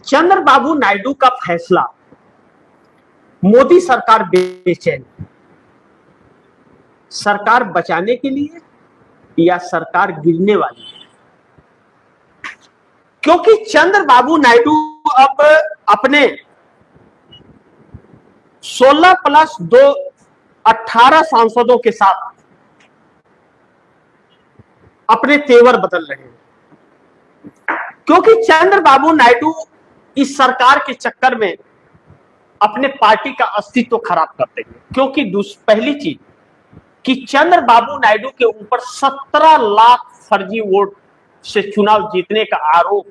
चंद्रबाबू नायडू का फैसला, मोदी सरकार बेचैन, सरकार बचाने के लिए या सरकार गिरने वाली है? क्योंकि चंद्रबाबू नायडू अब अपने 16 प्लस 2 18 सांसदों के साथ अपने तेवर बदल रहे हैं, क्योंकि चंद्रबाबू नायडू इस सरकार के चक्कर में अपने पार्टी का अस्तित्व खराब करते हैं। क्योंकि पहली चीज कि चंद्रबाबू नायडू के ऊपर 17 लाख फर्जी वोट से चुनाव जीतने का आरोप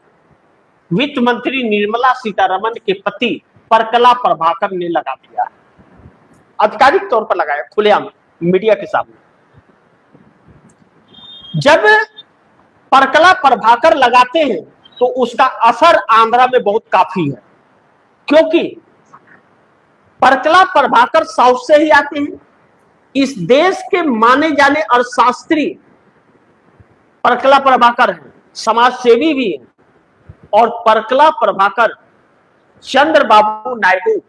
वित्त मंत्री निर्मला सीतारमण के पति परकला प्रभाकर ने लगा दिया है, आधिकारिक तौर पर लगाया खुलेआम मीडिया के सामने। जब परकला प्रभाकर लगाते हैं तो उसका असर आंध्रा में बहुत काफी है, क्योंकि परकला प्रभाकर साउथ से ही आते हैं। इस देश के माने जाने अर्थशास्त्री परकला प्रभाकर हैं, समाज सेवी भी हैं, और परकला प्रभाकर चंद्रबाबू नायडू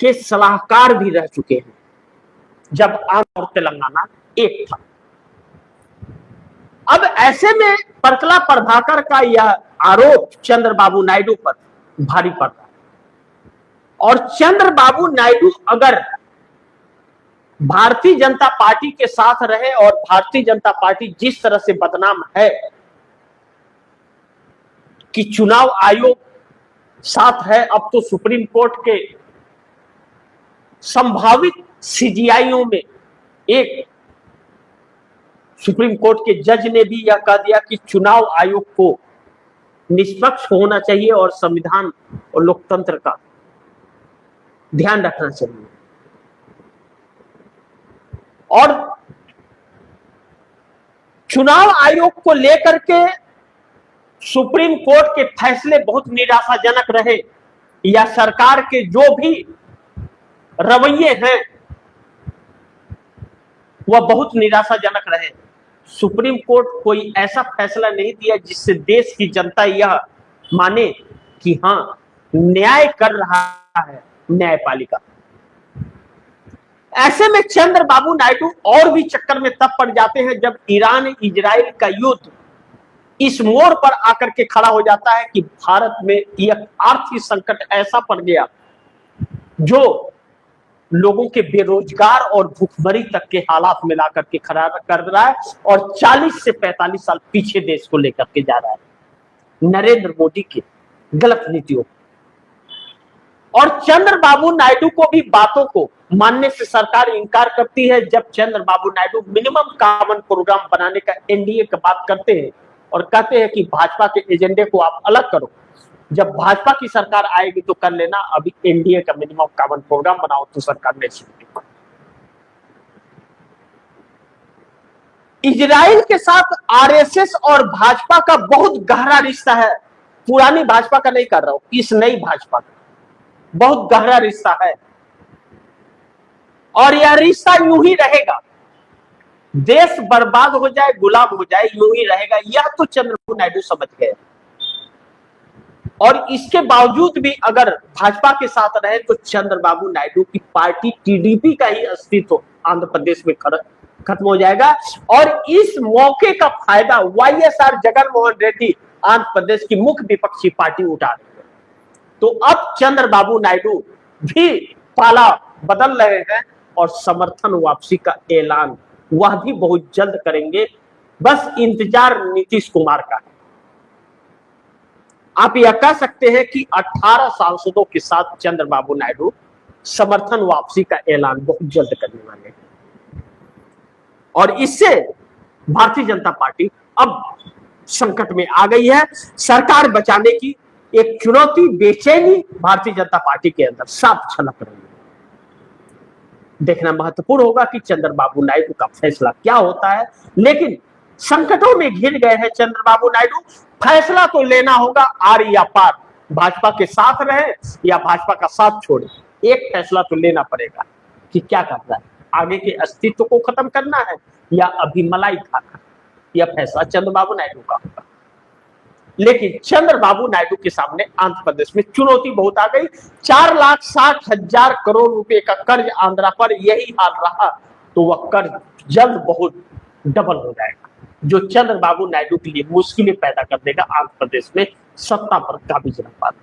के सलाहकार भी रह चुके हैं जब आंध्र और तेलंगाना एक था। अब ऐसे में परकला प्रभाकर का यह आरोप चंद्रबाबू नायडू पर भारी पड़ रहा है, और चंद्रबाबू नायडू अगर भारतीय जनता पार्टी के साथ रहे, और भारतीय जनता पार्टी जिस तरह से बदनाम है कि चुनाव आयोग साथ है, अब तो सुप्रीम कोर्ट के संभावित सीजीआईओ में एक सुप्रीम कोर्ट के जज ने भी यह कह दिया कि चुनाव आयोग को निष्पक्ष होना चाहिए और संविधान और लोकतंत्र का ध्यान रखना चाहिए। और चुनाव आयोग को लेकर के सुप्रीम कोर्ट के फैसले बहुत निराशाजनक रहे, या सरकार के जो भी रवैये हैं वह बहुत निराशाजनक रहे। सुप्रीम कोर्ट कोई ऐसा फैसला नहीं दिया जिससे देश की जनता यह माने कि हां, न्याय कर रहा है न्यायपालिका। ऐसे में चंद्रबाबू नायडू और भी चक्कर में तब पड़ जाते हैं जब ईरान इजराइल का युद्ध इस मोड़ पर आकर के खड़ा हो जाता है कि भारत में यह आर्थिक संकट ऐसा पड़ गया जो लोगों के बेरोजगार और भूखमरी तक के हालात में ला करके खड़ा कर रहा है, और 40 से 45 साल पीछे देश को लेकर के जा रहा है नरेंद्र मोदी की गलत नीतियों। और चंद्रबाबू नायडू को भी बातों को मानने से सरकार इंकार करती है। जब Chandrababu Naidu minimum common programme बनाने का एनडीए की बात करते हैं और कहते हैं कि भाजपा के एजेंडे को आप अलग करो, जब भाजपा की सरकार आएगी तो कर लेना, अभी एनडीए का मिनिमम कॉमन प्रोग्राम बनाओ, तो सरकार नहीं सुनती। इजराइल के साथ आरएसएस और भाजपा का बहुत गहरा रिश्ता है। पुरानी भाजपा का नहीं कर रहा हूं, इस नई भाजपा का बहुत गहरा रिश्ता है, और यह रिश्ता यूं ही रहेगा। देश बर्बाद हो जाए, गुलाम हो जाए, यूं ही रहेगा। यह तो चंद्रबाबू नायडू समझ गए, और इसके बावजूद भी अगर भाजपा के साथ रहे तो चंद्रबाबू नायडू की पार्टी टीडीपी का ही अस्तित्व आंध्र प्रदेश में खत्म हो जाएगा। और इस मौके का फायदा वाईएसआर जगनमोहन रेड्डी आंध्र प्रदेश की मुख्य विपक्षी पार्टी उठा रही है। तो अब चंद्रबाबू नायडू भी पाला बदल रहे हैं, और समर्थन वापसी का ऐलान वह भी बहुत जल्द करेंगे। बस इंतजार नीतीश कुमार का है। आप यह कह सकते हैं कि 18 सांसदों के साथ चंद्रबाबू नायडू समर्थन वापसी का ऐलान बहुत जल्द करने वाले हैं, और इससे भारतीय जनता पार्टी अब संकट में आ गई है। सरकार बचाने की एक चुनौती, बेचैनी भारतीय जनता पार्टी के अंदर साफ झलक रही है। देखना महत्वपूर्ण होगा कि चंद्रबाबू नायडू का फैसला क्या होता है, लेकिन संकटों में घिर गए हैं चंद्रबाबू नायडू। फैसला तो लेना होगा, आर या पार, भाजपा के साथ रहे या भाजपा का साथ छोड़े। एक फैसला तो लेना पड़ेगा कि क्या करना है, आगे के अस्तित्व को खत्म करना है या अभी मलाई खाना। यह फैसला चंद्रबाबू नायडू का होगा। लेकिन चंद्रबाबू नायडू के सामने आंध्र प्रदेश में चुनौती बहुत आ गई। 4,60,000 करोड़ रुपए का कर्ज आंध्रा पर यही हाल रहा तो वह कर्ज जल्द बहुत डबल हो जाएगा, जो चंद्रबाबू नायडू के लिए मुश्किलें पैदा कर देगा आंध्र प्रदेश में सत्ता पर काबिज रख पाना।